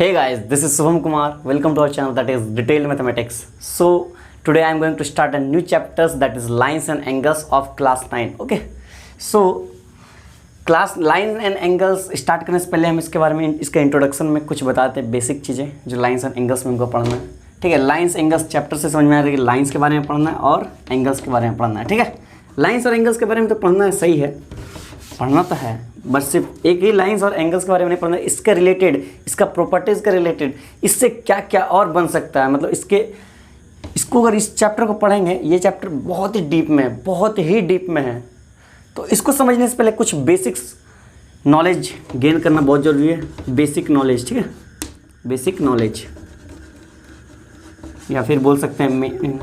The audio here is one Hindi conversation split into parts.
Hey guys, this is Subham Kumar. Welcome to our channel that is Detailed Mathematics. So today I am going to start a new chapters that is lines and angles of class 9. Okay. So class line and angles start करने से पहले हम इसके बारे में इसका इंट्रोडक्शन में कुछ बताते हैं बेसिक चीज़ें जो लाइंस एंड एंगल्स में हमको पढ़ना है। ठीक है, लाइंस एंगल्स चैप्टर से समझ में आ रहा है कि लाइंस के बारे में पढ़ना है और एंगल्स के बारे में पढ़ना है। ठीक है, लाइंस और एंगल्स के बारे में तो पढ़ना है, सही है, पढ़ना तो है, बस सिर्फ एक ही लाइंस और एंगल्स के बारे में नहीं पढ़ना है, इसके रिलेटेड, इसका प्रॉपर्टीज़ के रिलेटेड, इससे क्या क्या और बन सकता है, मतलब इसको अगर इस चैप्टर को पढ़ेंगे, ये चैप्टर बहुत ही डीप में है, बहुत ही डीप में है, तो इसको समझने से पहले कुछ बेसिक्स नॉलेज गेन करना बहुत ज़रूरी है। बेसिक नॉलेज, ठीक है, बेसिक नॉलेज या फिर बोल सकते हैं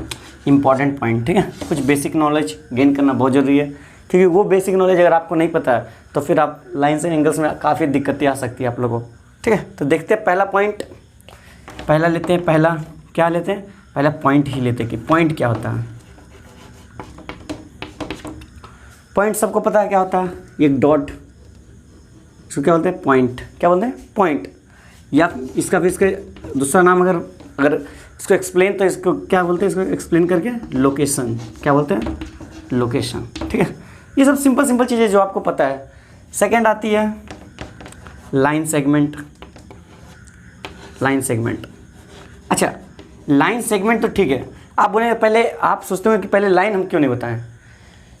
इम्पॉर्टेंट पॉइंट। ठीक है, कुछ बेसिक नॉलेज गेन करना बहुत ज़रूरी है, क्योंकि वो बेसिक नॉलेज अगर आपको नहीं पता है तो फिर आप लाइन्स एंड एंगल्स में काफ़ी दिक्कतें आ सकती है आप लोगों को। ठीक है, तो देखते हैं पहला पॉइंट, पहला लेते हैं, पहला क्या लेते हैं, पहला पॉइंट ही लेते हैं कि पॉइंट क्या होता है। पॉइंट सबको पता है क्या होता है, एक डॉट, इसको क्या बोलते हैं, पॉइंट, क्या बोलते हैं, पॉइंट, या इसका भी इसके दूसरा नाम अगर इसको एक्सप्लेन तो इसको क्या बोलते हैं, इसको एक्सप्लेन करके लोकेशन, क्या बोलते हैं, लोकेशन। ठीक है, ये सब सिंपल चीज़ें जो आपको पता है। सेकंड आती है लाइन सेगमेंट। लाइन सेगमेंट, अच्छा लाइन सेगमेंट तो ठीक है, आप बोले पहले, आप सोचते हो कि पहले लाइन हम क्यों नहीं बताएं।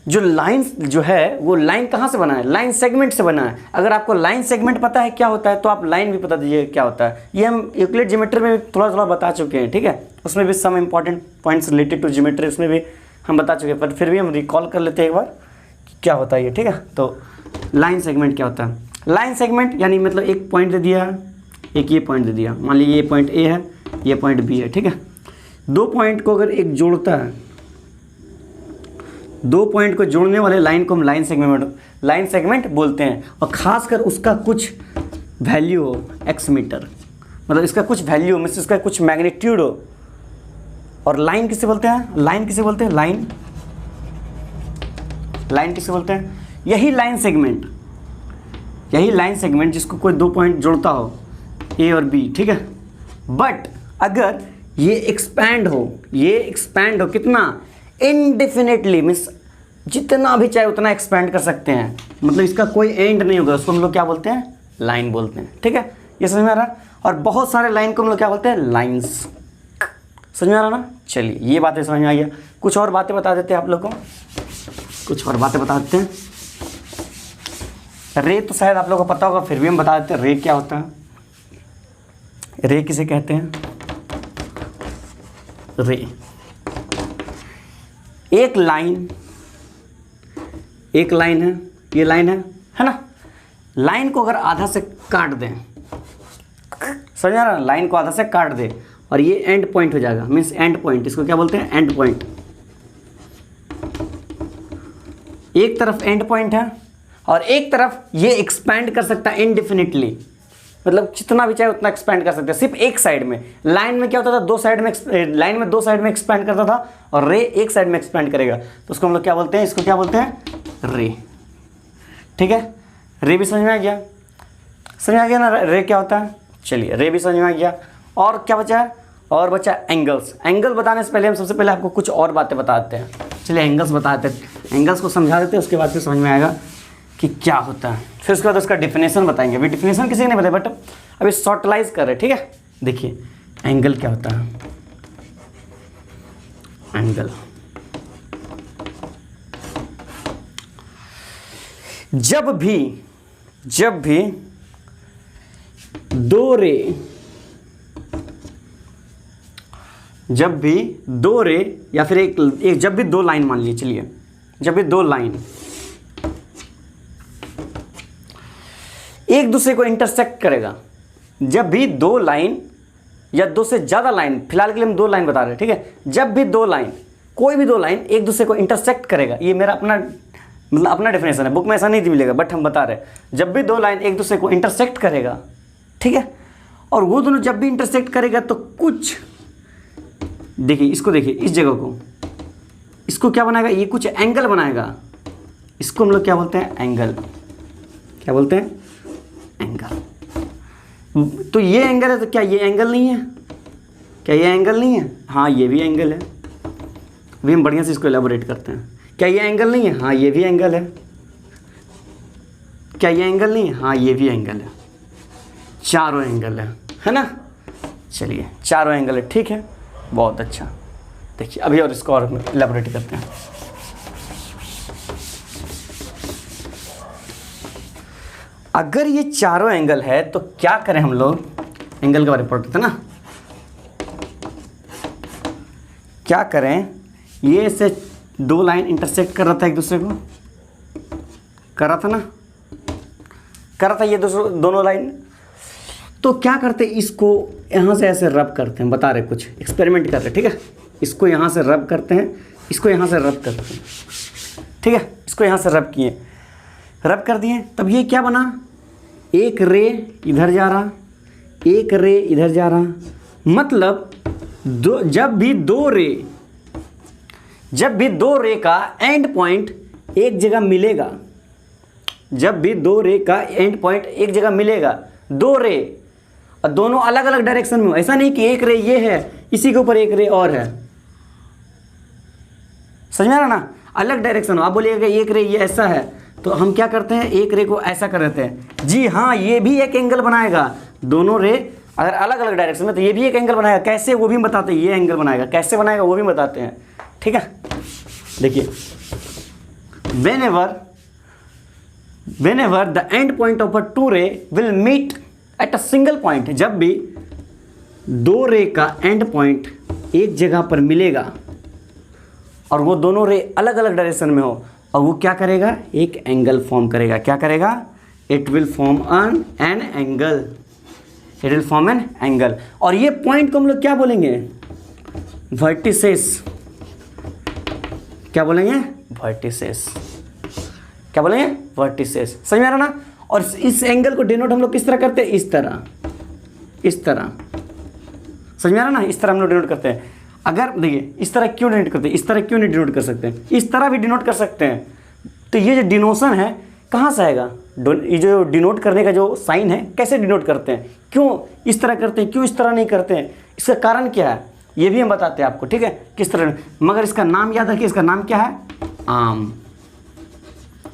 जो लाइन जो है वो लाइन कहाँ से बना है, लाइन सेगमेंट से बना है। अगर आपको लाइन सेगमेंट पता है क्या होता है तो आप लाइन भी बता दीजिए क्या होता है। ये हम यूक्लिड ज्योमेट्री में भी थोड़ा बता चुके हैं। ठीक है, उसमें भी some important points related to geometry उसमें भी हम बता चुके हैं, पर फिर भी हम रिकॉल कर लेते हैं एक बार कि क्या होता है ये। ठीक है, तो लाइन सेगमेंट क्या होता है। लाइन सेगमेंट यानी मतलब एक पॉइंट दे दिया, एक ये पॉइंट दे दिया, मान लीजिए ये पॉइंट ए है, ये पॉइंट बी है। ठीक है, दो पॉइंट को अगर एक जोड़ता है, दो पॉइंट को जोड़ने वाले लाइन को हम लाइन सेगमेंट बोलते हैं। और ख़ासकर उसका कुछ वैल्यू हो, एक्स मीटर, मतलब इसका कुछ वैल्यू हो, इसका कुछ मैग्नीट्यूड हो। और लाइन किसे बोलते हैं, लाइन किसे बोलते हैं, लाइन किसे बोलते हैं, यही लाइन सेगमेंट जिसको कोई दो पॉइंट जोड़ता हो, ए और बी। ठीक है, बट अगर ये एक्सपैंड हो कितना, इनडेफिनेटली, मीन्स जितना भी चाहे उतना एक्सपैंड कर सकते हैं, मतलब इसका कोई एंड नहीं होगा, उसको हम लोग क्या बोलते हैं, लाइन बोलते हैं। ठीक है, ये समझ में आ रहा। और बहुत सारे लाइन को हम लोग क्या बोलते हैं, लाइंस। समझ में आ रहा ना। चलिए ये बातें समझ में आ गया, कुछ और बातें बता देते हैं आप लोग को, कुछ और बातें बता देते हैं। रे तो शायद आप लोगों को पता होगा, फिर भी हम बता देते हैं रे क्या होता है। रे किसे कहते हैं, रे एक लाइन है, ये लाइन है ना, लाइन को अगर आधा से काट दें, समझ आ रहा है, लाइन को आधा से काट दे और ये एंड पॉइंट हो जाएगा, मीन्स एंड पॉइंट, इसको क्या बोलते हैं, एंड पॉइंट। एक तरफ एंड पॉइंट है और एक तरफ ये एक्सपैंड कर सकता है इनडेफिनिटली, मतलब जितना भी चाहे उतना एक्सपैंड कर सकते हैं, सिर्फ एक साइड में। लाइन में क्या होता था, दो साइड में एक्सपैंड करता था, और रे एक साइड में एक्सपैंड करेगा, तो उसको हम लोग क्या बोलते हैं, इसको क्या बोलते हैं, रे। ठीक है, रे भी समझ में आ गया, ना रे क्या होता है। चलिए रे भी समझ में आ गया, और क्या बचा है, और बचा एंगल्स। एंगल बताने से पहले हम सबसे पहले आपको कुछ और बातें बताते हैं। चलिए एंगल्स बताते हैं, एंगल्स को समझा देते हैं, उसके बाद फिर समझ में आएगा कि क्या होता है। फिर उसके बाद उसका डिफिनेशन बताएंगे। अभी डिफिनेशन किसी ने नहीं बताया, बट अभी शॉर्टलाइज कर रहे हैं। ठीक है, देखिए एंगल क्या होता है। एंगल जब भी दो रे या फिर एक जब भी दो लाइन, मान लीजिए, चलिए जब भी दो लाइन एक दूसरे को इंटरसेक्ट करेगा, जब भी दो लाइन या दो से ज़्यादा लाइन, फिलहाल के लिए हम दो लाइन बता रहे हैं। ठीक है, जब भी दो लाइन, कोई भी दो लाइन एक दूसरे को इंटरसेक्ट करेगा, ये मेरा अपना डेफिनेशन है, बुक में ऐसा नहीं मिलेगा, बट हम बता रहे हैं, जब भी दो लाइन एक दूसरे को इंटरसेक्ट करेगा, ठीक है, और वो दोनों जब भी इंटरसेक्ट करेगा तो कुछ, देखिए इसको, देखिए इस जगह को, इसको क्या बनाएगा, ये कुछ एंगल बनाएगा, इसको हम लोग क्या बोलते हैं, एंगल। क्या बोलते हैं, एंगल। तो ये एंगल है, तो क्या ये एंगल नहीं है? क्या ये एंगल नहीं है? हाँ ये भी एंगल है। अभी हम बढ़िया से इसको एलाबोरेट करते हैं। क्या ये एंगल नहीं है? हाँ ये भी एंगल है। क्या ये एंगल नहीं है? हाँ ये भी एंगल है। चारों एंगल है ना? चलिए चारों एंगल है, ठीक है, बहुत अच्छा। देखिए अभी और इसको और एलाबोरेट करते हैं। अगर ये चारों एंगल है तो क्या करें हम लोग? एंगल के बारे में पढ़ते थे ना, क्या करें? ये से दो लाइन इंटरसेक्ट कर रहा था एक दूसरे को, कर रहा था ना, कर रहा था ये दोनों लाइन। तो क्या करते हैं? इसको यहाँ से ऐसे रब करते हैं, बता रहे कुछ एक्सपेरिमेंट कर रहे, ठीक है। इसको यहाँ से रब करते हैं, इसको यहाँ से रब करते हैं, ठीक है। इसको यहाँ से रब किए, रब कर दिए, तब ये क्या बना? एक रे इधर जा रहा, एक रे इधर जा रहा, मतलब जब भी दो रे का एंड पॉइंट एक जगह मिलेगा, जब भी दो रे का एंड पॉइंट एक जगह मिलेगा, दो रे और दोनों अलग अलग डायरेक्शन में हो, ऐसा नहीं कि एक रे ये है, इसी के ऊपर एक रे और है, समझ में आ रहा ना? अलग डायरेक्शन हो। आप बोलिएगा एक रे ये ऐसा है, तो हम क्या करते हैं? एक रे को ऐसा कर देते हैं। जी हाँ, ये भी एक एंगल बनाएगा। दोनों रे अगर अलग अलग डायरेक्शन में तो ये भी एक एंगल बनाएगा। कैसे वो भी बताते हैं, ये एंगल बनाएगा, कैसे बनाएगा वो भी बताते हैं, ठीक है। देखिए whenever the end point of a two ray will meet at a single point, जब भी दो रे का एंड पॉइंट एक जगह पर मिलेगा और वो दोनों रे अलग अलग डायरेक्शन में हो, और वो क्या करेगा? एक एंगल फॉर्म करेगा। क्या करेगा? It will form an angle, it will form an angle. और ये पॉइंट को हम लोग क्या बोलेंगे? वर्टिसेस। क्या बोलेंगे? वर्टिसेस। क्या बोलेंगे? वर्टिसेस। समझ में आ रहा ना? और इस एंगल को डिनोट हम लोग किस तरह करते हैं? इस तरह, इस तरह। समझ में आ रहा ना? इस तरह हम लोग डिनोट करते हैं। अगर देखिए इस तरह क्यों डिनोट करते हैं, इस तरह क्यों नहीं डिनोट कर सकते हैं? इस तरह भी डिनोट कर सकते हैं। तो ये जो डिनोशन है कहाँ से आएगा? ये जो डिनोट करने का जो साइन है, कैसे डिनोट करते हैं, क्यों इस तरह करते हैं, क्यों इस तरह नहीं करते हैं, इसका कारण क्या है, ये भी हम बताते हैं आपको, ठीक है, किस तरह। मगर इसका नाम याद रखिए, इसका नाम क्या है? आर्म।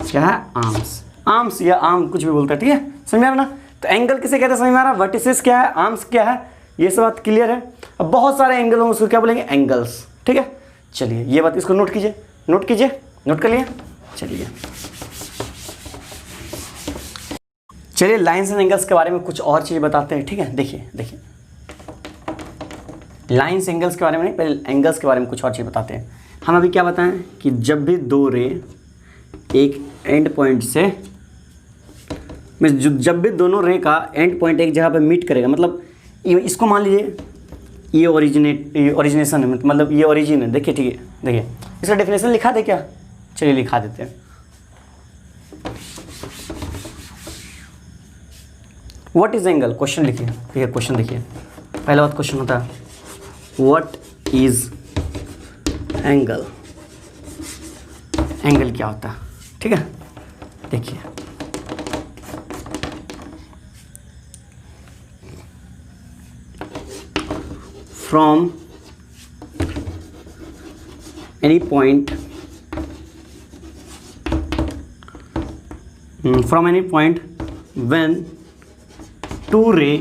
क्या है? आर्म्स। आर्म्स या आर्म कुछ भी बोलते हैं, ठीक है। समझ में आ रहा ना? तो एंगल किसे कहते हैं? समझ में आ रहा? वर्टिसेस क्या है, आर्म्स क्या है, ये सब बात क्लियर है। अब बहुत सारे एंगल होंगे, उसको क्या बोलेंगे? एंगल्स, ठीक है। चलिए ये बात इसको नोट कीजिए, नोट कीजिए, नोट कर लिए। चलिए लाइन्स एंड एंगल्स के बारे में कुछ और चीज़ बताते हैं, ठीक है। देखिए लाइन्स एंगल्स के बारे में नहीं, पहले एंगल्स के बारे में कुछ और चीज़ बताते हैं। हम अभी क्या बताएं कि जब भी दो रे एक एंड पॉइंट से, जब भी दोनों रे का एंड पॉइंट एक जगह पे मीट करेगा, मतलब इसको मान लीजिए ये ओरिजिनेशन है, मतलब ये ओरिजिन है। देखिए ठीक है, देखिए इसका डेफिनेशन लिखा दे क्या? चलिए लिखा देते हैं। What is angle? क्वेश्चन लिखिए, ठीक है। क्वेश्चन देखिए, पहला बात क्वेश्चन होता है व्हाट इज एंगल? एंगल क्या होता है, ठीक है। देखिए from any point when two ray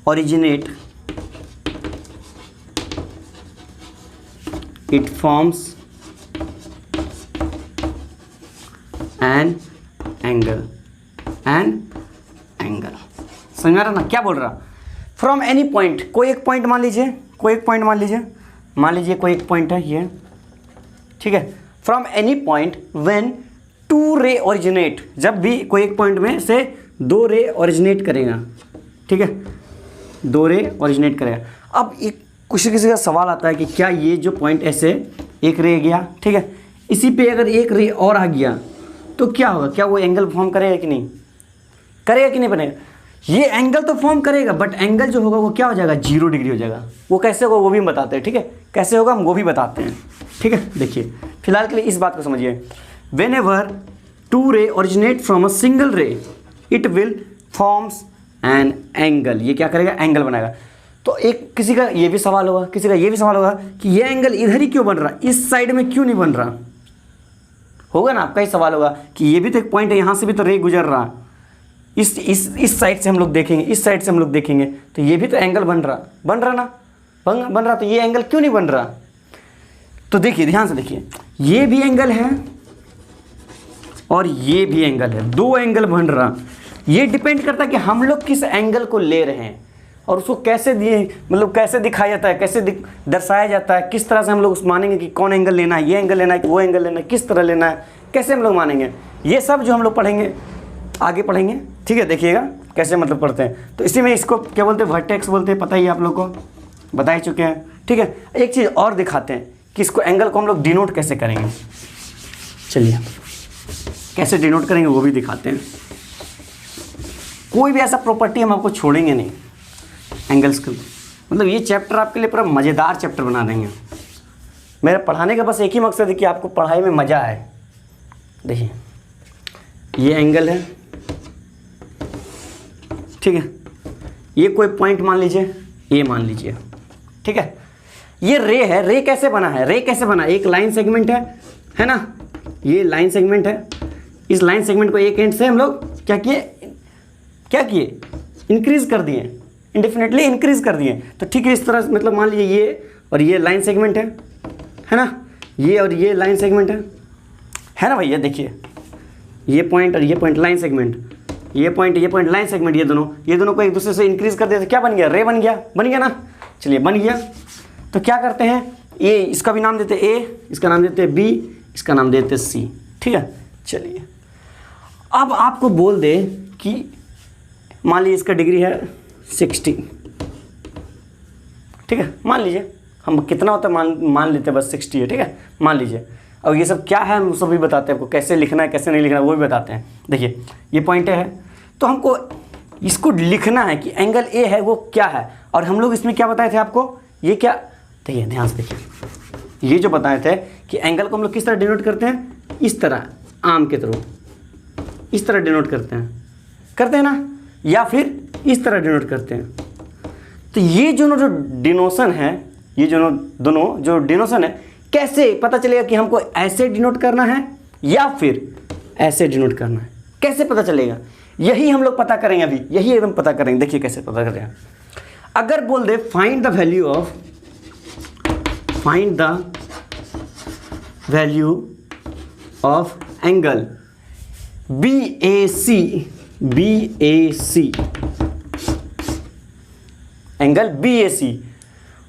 originate, it forms an angle, समझ में आ रहा ना क्या बोल रहा? फ्रॉम एनी पॉइंट, कोई एक पॉइंट मान लीजिए, कोई एक पॉइंट मान लीजिए कोई एक पॉइंट है ये, ठीक है। From any point when two ray originate, जब भी कोई एक पॉइंट में से दो रे ओरिजिनेट करेगा, ठीक है, दो रे ओरिजिनेट करेगा। अब एक किसी का सवाल आता है कि क्या ये जो पॉइंट ऐसे एक रे गया, ठीक है, इसी पे अगर एक रे और आ गया तो क्या होगा? क्या वो एंगल फॉर्म करेगा कि नहीं करेगा, कि नहीं बनेगा? ये एंगल तो फॉर्म करेगा, बट एंगल जो होगा वो क्या हो जाएगा? 0 डिग्री हो जाएगा। वो कैसे होगा वो भी हम बताते हैं, ठीक है। कैसे होगा हम वो भी बताते हैं, ठीक है। देखिए फिलहाल के लिए इस बात को समझिए। When ever to ray originate from a single रे it will forms an angle, ये क्या करेगा, एंगल बनाएगा। तो एक किसी का ये भी सवाल होगा, किसी का ये भी सवाल होगा कि ये एंगल इधर ही क्यों बन रहा, इस साइड में क्यों नहीं बन रहा, होगा ना, आपका ही सवाल होगा कि ये भी तो एक पॉइंट है, यहाँ से भी तो रे गुजर रहा, इस साइड से हम लोग देखेंगे, इस साइड से हम लोग देखेंगे तो ये भी तो एंगल बन रहा ना, बन रहा, तो ये एंगल क्यों नहीं बन रहा। तो देखिए ध्यान से देखिए, ये भी एंगल है और ये भी एंगल है, दो एंगल बन रहा। ये डिपेंड करता है कि हम लोग किस एंगल को ले रहे हैं और उसको कैसे दिए, मतलब कैसे दिखाया जाता है, कैसे दर्शाया जाता है, किस तरह से हम लोग उस मानेंगे कि कौन एंगल लेना है, ये एंगल लेना है कि वो एंगल लेना है, किस तरह लेना है, कैसे हम लोग मानेंगे, ये सब जो हम लोग पढ़ेंगे आगे पढ़ेंगे, ठीक है। देखिएगा कैसे मतलब पढ़ते हैं। तो इसी में इसको क्या बोलते हैं, वर्टेक्स बोलते हैं, पता ही आप लोग को, बता ही चुके हैं, ठीक है। एक चीज़ और दिखाते हैं कि इसको एंगल को हम लोग डिनोट कैसे करेंगे। चलिए कैसे डिनोट करेंगे वो भी दिखाते हैं। कोई भी ऐसा प्रॉपर्टी हम आपको छोड़ेंगे नहीं एंगल्स के, मतलब ये चैप्टर आपके लिए पूरा मज़ेदार चैप्टर बना देंगे। मेरे पढ़ाने का बस एक ही मकसद है कि आपको पढ़ाई में मज़ा आए। देखिए ये एंगल है, ठीक है, ये कोई पॉइंट मान लीजिए, ये मान लीजिए, ठीक है। ये रे है, रे कैसे बना है, रे कैसे बना, एक लाइन सेगमेंट है ना, ये लाइन सेगमेंट है। इस लाइन सेगमेंट को एक एंड से हम लोग क्या किए, इंक्रीज कर दिए, इंडेफिनेटली इंक्रीज कर दिए। तो ठीक है, इस तरह मतलब मान लीजिए ये और ये लाइन सेगमेंट है ना, ये और ये लाइन सेगमेंट है ना भैया। देखिए ये पॉइंट और ये पॉइंट लाइन सेगमेंट, ये पॉइंट लाइन सेगमेंट, ये दोनों को एक दूसरे से इंक्रीज कर दिया तो क्या बन गया, रे बन गया ना। चलिए बन गया, तो क्या करते हैं, ए इसका भी नाम देते हैं ए, इसका नाम देते हैं बी, इसका नाम देते हैं सी, ठीक है। चलिए अब आपको बोल दे कि मान लीजिए इसका डिग्री है 60, ठीक है, मान लीजिए, हम कितना होता है मान लेते हैं, बस 60 है, ठीक है, मान लीजिए। अब ये सब क्या है हम सब भी बताते हैं आपको, कैसे लिखना है कैसे नहीं लिखना है वो भी बताते हैं। देखिए ये पॉइंट है, तो हमको इसको लिखना है कि एंगल ए है वो क्या है, और हम लोग इसमें क्या बताए थे आपको, ये क्या, देखिए ध्यान से देखिए, ये जो बताए थे कि एंगल को हम लोग किस तरह डिनोट करते हैं, इस तरह आम के थ्रू, इस तरह डिनोट करते हैं ना, या फिर इस तरह डिनोट करते हैं। तो ये जो डिनोशन है, ये दोनों जो डिनोशन है, कैसे पता चलेगा कि हमको ऐसे डिनोट करना है या फिर ऐसे डिनोट करना है, कैसे पता चलेगा, यही हम लोग पता करेंगे अभी, यही एकदम पता करेंगे। देखिए कैसे पता करेंगे, अगर बोल they find the value of angle BAC, angle BAC,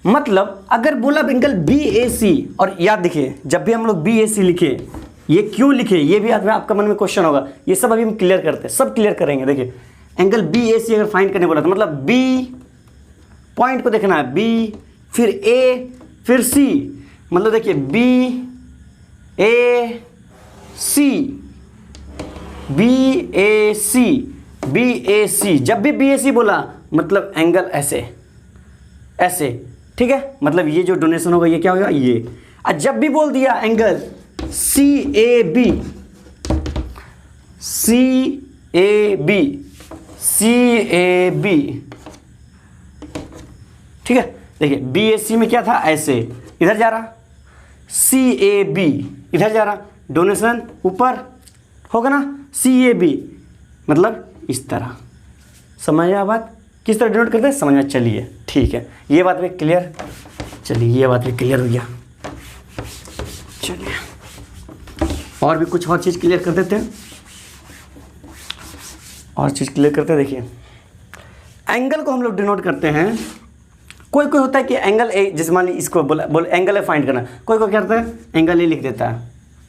मतलब अगर बोला एंगल BAC, और याद देखिए जब भी हम लोग BAC लिखे, ये क्यों लिखे, ये भी आपका मन में क्वेश्चन होगा, ये सब अभी हम क्लियर करते हैं, सब क्लियर करेंगे। देखिए एंगल BAC अगर फाइंड करने बोला तो मतलब B पॉइंट को देखना है, B फिर A फिर C, मतलब देखिए BAC, जब भी BAC बोला मतलब एंगल ऐसे, ठीक है, मतलब ये जो डोनेशन होगा ये क्या होगा, ये। और जब भी बोल दिया एंगल CAB, ठीक है। देखिए BAC में क्या था, ऐसे इधर जा रहा, CAB इधर जा रहा, डोनेशन ऊपर होगा ना, CAB मतलब इस तरह। समझ आया बात, किस तरह डिनोट करते हैं, समझ में, चलिए ठीक है, ये बात भी क्लियर, चलिए ये बात भी क्लियर हो गया। चलिए और भी कुछ और चीज़ क्लियर कर देते हैं, देखिए एंगल को हम लोग डिनोट करते हैं, कोई होता है कि एंगल ए, जैसे मान लीजिए इसको बोल एंगल ए फाइंड करना, कोई क्या करता है एंगल ए लिख देता है,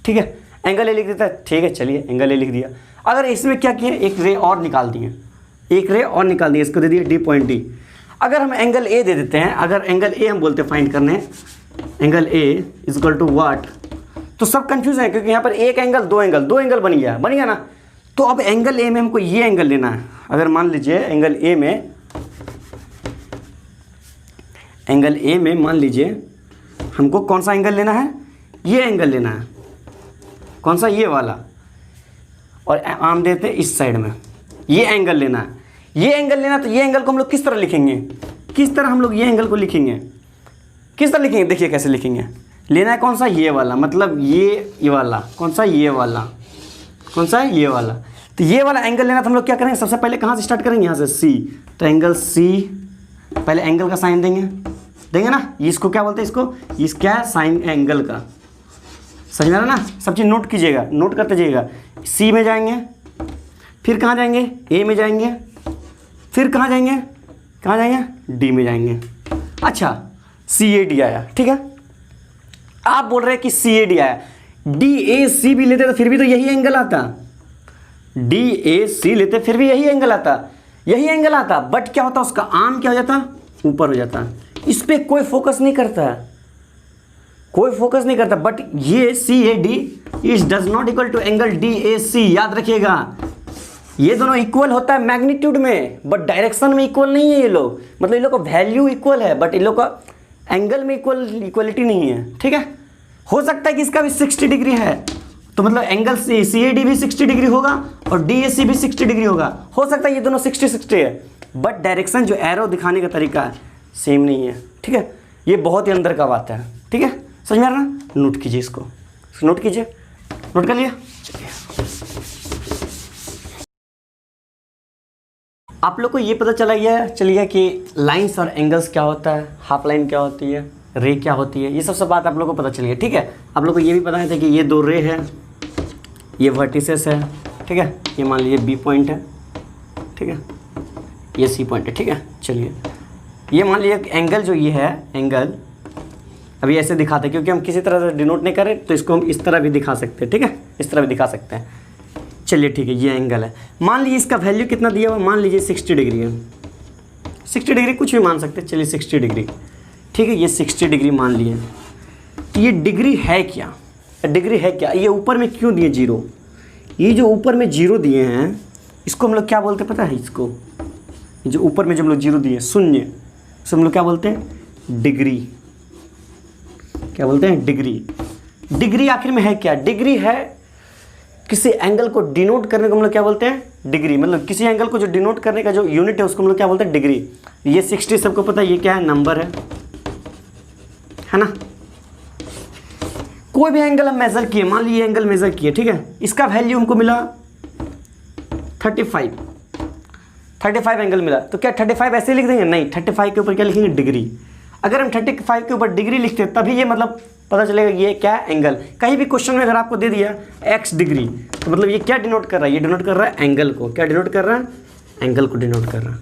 ठीक है, एंगल ए लिख देता है, ठीक है, चलिए एंगल ए लिख दिया। अगर इसमें क्या किए, एक रे और निकाल दिए, इसको दे दिए D.D। अगर हम एंगल ए दे देते हैं, अगर एंगल ए हम बोलते हैं फाइंड करने, angle A is equal to what, तो सब कंफ्यूज है क्योंकि यहाँ पर एक एंगल दो एंगल बन गया ना। तो अब एंगल ए में हमको ये एंगल लेना है। अगर मान लीजिए एंगल ए में मान लीजिए हमको कौन सा एंगल लेना है, ये एंगल लेना है, कौन सा, ये वाला। और आर्म देते हैं इस साइड में, ये एंगल लेना है, ये एंगल लेना। तो ये एंगल को हम लोग किस तरह लिखेंगे, किस तरह हम लोग ये एंगल को लिखेंगे, किस तरह लिखेंगे, देखिए कैसे लिखेंगे। लेना है कौन सा, ये वाला, मतलब ये वाला, कौन सा, ये वाला, कौन सा है, ये वाला। तो ये वाला एंगल लेना तो हम लोग क्या करेंगे, सबसे पहले कहाँ से स्टार्ट करेंगे, यहाँ से सी। तो एंगल सी, पहले एंगल का साइन देंगे ना, इसको क्या बोलते हैं, इसको क्या है, साइन एंगल का। समझ में आ रहा ना, सब चीज़ नोट कीजिएगा, नोट करते जाइएगा। सी में जाएंगे, फिर कहाँ जाएंगे, ए में जाएंगे, फिर कहाँ जाएंगे, डी में जाएंगे। अच्छा, सी ए डी आया, ठीक है। आप बोल रहे हैं कि सी ए डी आया, डी ए सी भी लेते तो फिर भी तो यही एंगल आता, डी ए सी लेते फिर भी यही एंगल आता, बट क्या होता, उसका आर्म क्या हो जाता, ऊपर हो जाता। इस पे कोई फोकस नहीं करता, बट ये C A D is does not equal to angle D A C. याद रखिएगा, ये दोनों इक्वल होता है मैग्नीट्यूड में, बट डायरेक्शन में इक्वल नहीं है ये लोग। मतलब ये लोग का वैल्यू इक्वल है, बट ये लोग का एंगल में इक्वलिटी नहीं है, ठीक है। हो सकता है कि इसका भी 60 डिग्री है, तो मतलब एंगल सी ए डी भी 60 डिग्री होगा और डी ए सी भी 60 डिग्री होगा। हो सकता है ये दोनों 60-60 है, बट डायरेक्शन जो एरो दिखाने का तरीका है सेम नहीं है, ठीक है। ये बहुत ही अंदर का बात है, ठीक है। समझ में आ रहा ना, नोट कीजिए, इसको नोट कीजिए, नोट कर लिया। चलिए, आप लोग को ये पता चलिए कि लाइंस और एंगल्स क्या होता है, हाफ लाइन क्या होती है, रे क्या होती है, ये सब बात आप लोग को पता चलिए, ठीक है। आप लोग को ये भी पता है कि ये दो रे है, ये वर्टिसेस है, ठीक है। ये मान लीजिए बी पॉइंट है, ठीक है, ये सी पॉइंट है, ठीक है। चलिए, ये मान लीजिए एंगल जो ये है, एंगल अभी ऐसे दिखाते हैं, क्योंकि हम किसी तरह से डिनोट नहीं करें, तो इसको हम इस तरह भी दिखा सकते हैं, ठीक है, इस तरह भी दिखा सकते हैं। चलिए ठीक है, ये एंगल है, मान लीजिए इसका वैल्यू कितना दिया हुआ, मान लीजिए 60 डिग्री है, 60 डिग्री कुछ भी मान सकते हैं। चलिए 60 डिग्री, ठीक है, ये 60 डिग्री मान लिए। ये डिग्री है क्या, ये ऊपर में क्यों दिए 0, ये जो ऊपर में 0 दिए हैं इसको हम लोग क्या बोलते हैं पता है, इसको जो ऊपर में जो हम लोग 0 दिए, शून्य, इसको हम लोग क्या बोलते हैं, डिग्री। क्या बोलते हैं, डिग्री आखिर में है क्या, डिग्री है किसी एंगल को डिनोट करने को हम लोग क्या बोलते हैं, डिग्री। मतलब किसी एंगल को जो डिनोट करने का जो यूनिट है उसको हम लोग क्या बोलते हैं, डिग्री। ये 60 सबको पता है, ये क्या है, नंबर है ना। कोई भी एंगल हम मेजर किए, मान लीजिए एंगल मेजर किए, ठीक है, इसका वैल्यू हमको मिला 35 एंगल मिला, तो क्या 35 ऐसे लिख देंगे, नहीं, 35 के ऊपर क्या लिखेंगे, डिग्री। अगर हम 35 के ऊपर डिग्री लिखते हैं तभी ये मतलब पता चलेगा ये क्या है, एंगल। कहीं भी क्वेश्चन में अगर आपको दे दिया x डिग्री, तो मतलब ये क्या डिनोट कर रहा है, ये डिनोट कर रहा है एंगल को। क्या डिनोट कर रहा है, एंगल को डिनोट कर रहा है।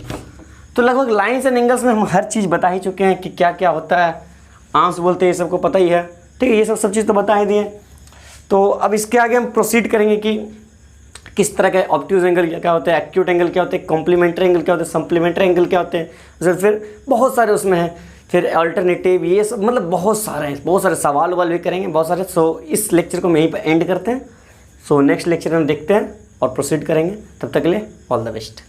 तो लगभग लाइन्स एंड एंगल्स में हम हर चीज़ बता ही चुके हैं कि क्या क्या होता है, आंस बोलते हैं, ये सबको पता ही है, ठीक है, ये सब चीज़ तो बता ही दिए। तो अब इसके आगे हम प्रोसीड करेंगे कि किस तरह के ऑब्ट्यूज एंगल क्या होते हैं, एक्यूट एंगल क्या होते हैं, कॉम्प्लीमेंट्री एंगल क्या होते हैं, सप्लीमेंट्री एंगल क्या होते हैं, फिर बहुत सारे उसमें हैं, फिर अल्टरनेटिव, ये सब मतलब बहुत सारे सवाल वाल भी करेंगे, बहुत सारे। सो इस लेक्चर को हम यहीं पर एंड करते हैं। सो नेक्स्ट लेक्चर में देखते हैं और प्रोसीड करेंगे, तब तक के लिए ऑल द बेस्ट।